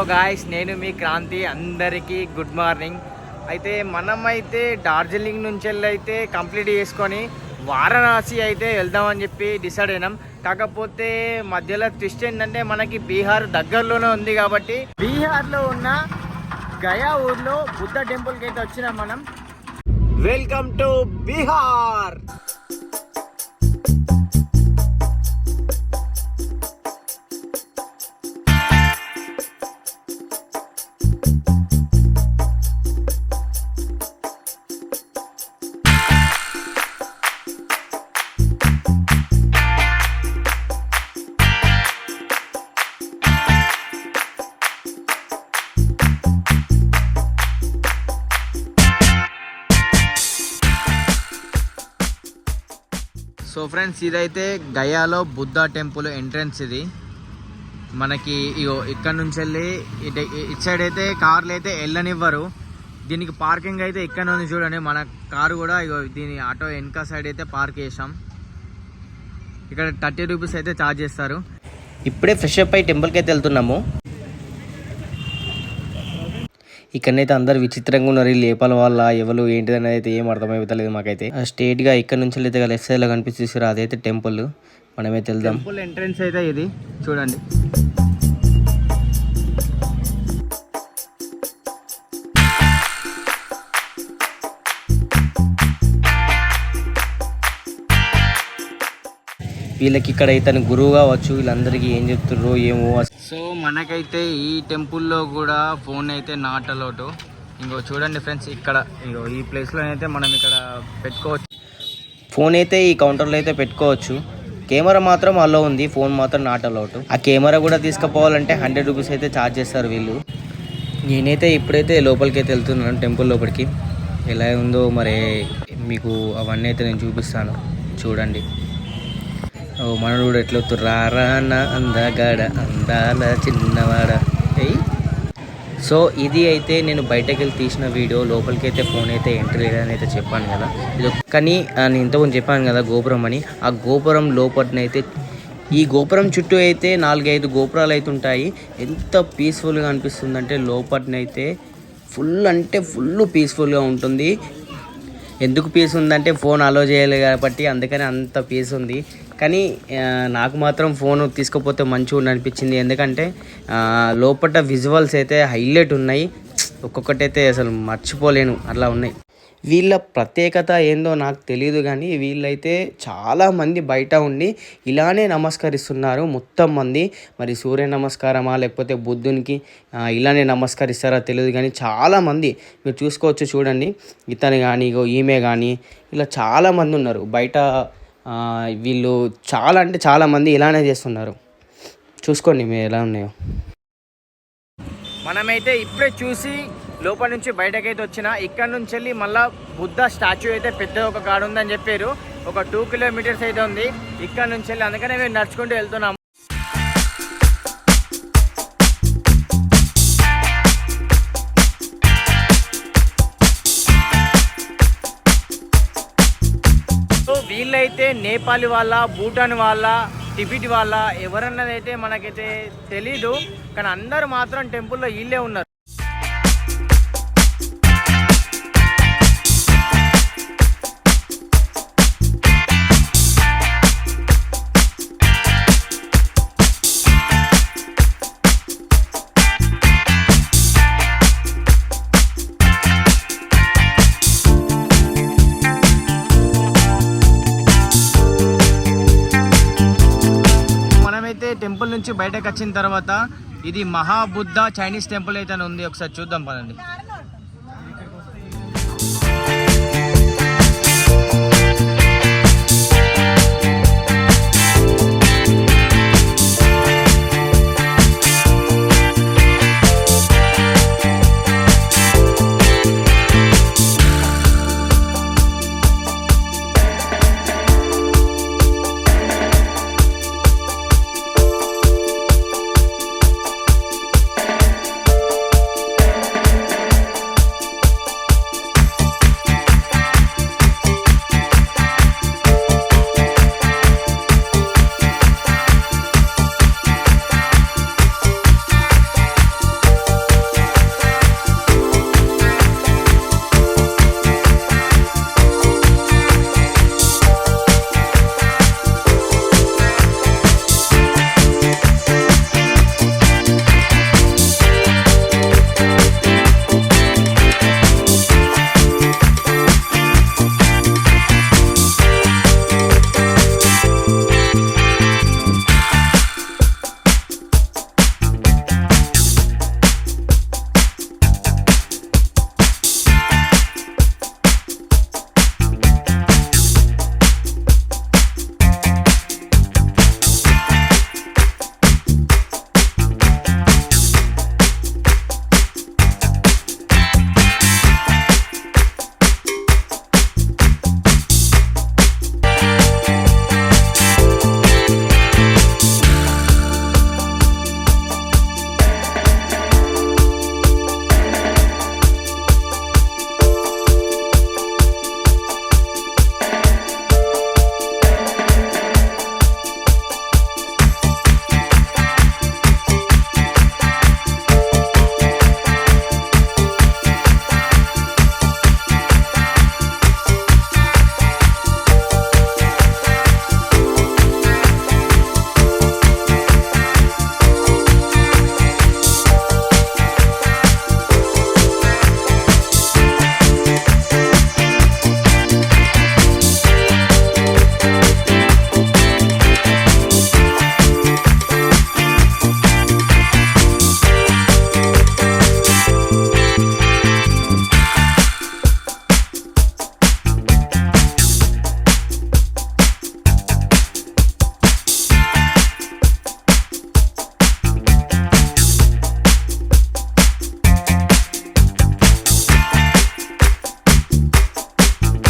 Guys, నేను మీ క్రాంతి. అందరికీ good morning. అయితే మనమైతే డార్జిలింగ్ నుంచి అయితే కంప్లీట్ చేసుకొని వారణాసి అయితే వెళ్దామని చెప్పి డిసైడ్ అయినాం. కాకపోతే మధ్యలో ట్విస్ట్ ఏంటంటే మనకి బీహార్ దగ్గరలోనే ఉంది కాబట్టి బీహార్లో ఉన్న గయా ఊర్లో బుద్ధ టెంపుల్కి అయితే వచ్చినాం మనం. Welcome to Bihar. So friends, ఇదైతే గయాలో బుద్ధ టెంపుల్ ఎంట్రన్స్. ఇది మనకి ఇగో ఇక్కడ నుంచి వెళ్ళి ఇటు సైడ్ అయితే కార్లు అయితే వెళ్ళనివ్వరు. దీనికి పార్కింగ్ అయితే ఇక్కడ నుంచి చూడండి. మన కారు కూడా ఇగో దీని ఆటో వెనక సైడ్ అయితే పార్క్ చేసాం. ఇక్కడ 30 రూపీస్ అయితే ఛార్జ్ చేస్తారు. ఇప్పుడే ఫ్రెష్ అప్ అయి టెంపుల్కి అయితే వెళ్తున్నాము. ఇక్కడనైతే అందరు విచిత్రంగా ఉన్నారు. లేపాల వాళ్ళ ఎవరు ఏంటిదని అయితే ఏం అర్థమైపోతలేదు మాకైతే. స్ట్రేట్ గా ఇక్కడ నుంచి అయితే లెఫ్ట్ సైడ్ లో కనిపిస్తుంది, అదైతే టెంపుల్. మనమైతే వెళ్దాం. టెంపుల్ ఎంట్రన్స్ అయితే ఇది చూడండి. వీళ్ళకి ఇక్కడ అయితే గురువు కావచ్చు. వీళ్ళందరికీ ఏం చెప్తుర్రో ఏమో. సో మనకైతే ఈ టెంపుల్లో కూడా ఫోన్ అయితే నాట్ అలౌడ్. ఇంకో చూడండి ఫ్రెండ్స్, ఇక్కడ ఇంకో ఈ ప్లేస్లో అయితే మనం ఇక్కడ పెట్టుకోవచ్చు. ఫోన్ అయితే ఈ కౌంటర్లో అయితే పెట్టుకోవచ్చు. కెమెరా మాత్రం అలో ఉంది, ఫోన్ మాత్రం నాట్ అలౌడ్. ఆ కెమెరా కూడా తీసుకుపోవాలంటే 100 రూపీస్ అయితే ఛార్జ్ చేస్తారు వీళ్ళు. నేనైతే ఇప్పుడైతే లోపలికి అయితే వెళ్తున్నాను, టెంపుల్ లోపలికి. ఎలా ఉందో మరి మీకు అవన్నీ అయితే నేను చూపిస్తాను, చూడండి. మనడు కూడా ఎట్లా రారా అందగాడ అందాల చిన్నవాడ. సో ఇది అయితే నేను బయటకు వెళ్ళి తీసిన వీడియో. లోపలికి అయితే ఫోన్ అయితే ఎంట్రీ లేదని అయితే చెప్పాను కదా. ఇది కానీ నేను ఇంతకుముందు చెప్పాను కదా గోపురం అని. ఆ గోపురం లోపలనైతే ఈ గోపురం చుట్టూ అయితే 4-5 గోపురాలు అయితే ఉంటాయి. ఎంత పీస్ఫుల్గా అనిపిస్తుందంటే లోపలనైతే ఫుల్ పీస్ఫుల్గా ఉంటుంది. ఎందుకు పీస్ ఉందంటే ఫోన్ అలో చేయాలి కాబట్టి, అందుకని అంత పీస్ ఉంది. కానీ నాకు మాత్రం ఫోన్ తీసుకపోతే మంచిగా అనిపించింది. ఎందుకంటే లోపల విజువల్స్ అయితే హైలైట్ ఉన్నాయి. ఒక్కొక్కటి అయితే అసలు మర్చిపోలేను, అట్లా ఉన్నాయి. వీళ్ళ ప్రత్యేకత ఏందో నాకు తెలియదు, కానీ వీళ్ళైతే చాలామంది బయట ఉండి ఇలానే నమస్కరిస్తున్నారు మొత్తం మంది. మరి సూర్య నమస్కారమా లేకపోతే బుద్ధునికి ఇలానే నమస్కరిస్తారా తెలియదు, కానీ చాలామంది మీరు చూసుకోవచ్చు. చూడండి, ఇతను కానీ ఈమె కానీ ఇలా చాలామంది ఉన్నారు బయట. వీళ్ళు చాలా అంటే చాలామంది ఇలానే చేస్తున్నారు. చూసుకోండి మీరు ఎలా ఉన్నాయో. మనమైతే ఇప్పుడే చూసి లోపల నుంచి బయటకైతే వచ్చిన. ఇక్కడ నుంచి వెళ్ళి మళ్ళీ బుద్ధ స్టాచ్యూ అయితే పెద్ద ఒక కాడ ఉందని చెప్పారు. ఒక 2 కిలోమీటర్స్ అయితే ఉంది ఇక్కడ నుంచి వెళ్ళి. అందుకనే మేము నడుచుకుంటూ వెళ్తున్నాము. వీళ్ళైతే నేపాలి వాళ్ళ, భూటాన్ వాళ్ళ, టిబెట్ వాళ్ళ ఎవరన్నది అయితే మనకైతే తెలీదు, కానీ అందరూ మాత్రం టెంపుల్లో వీళ్ళే ఉన్నారు. టెంపుల్ నుంచి బయటకు వచ్చిన తర్వాత ఇది మహాబుద్ధ చైనీస్ టెంపుల్ అయితే ఉంది. ఒకసారి చూద్దాం పదండి.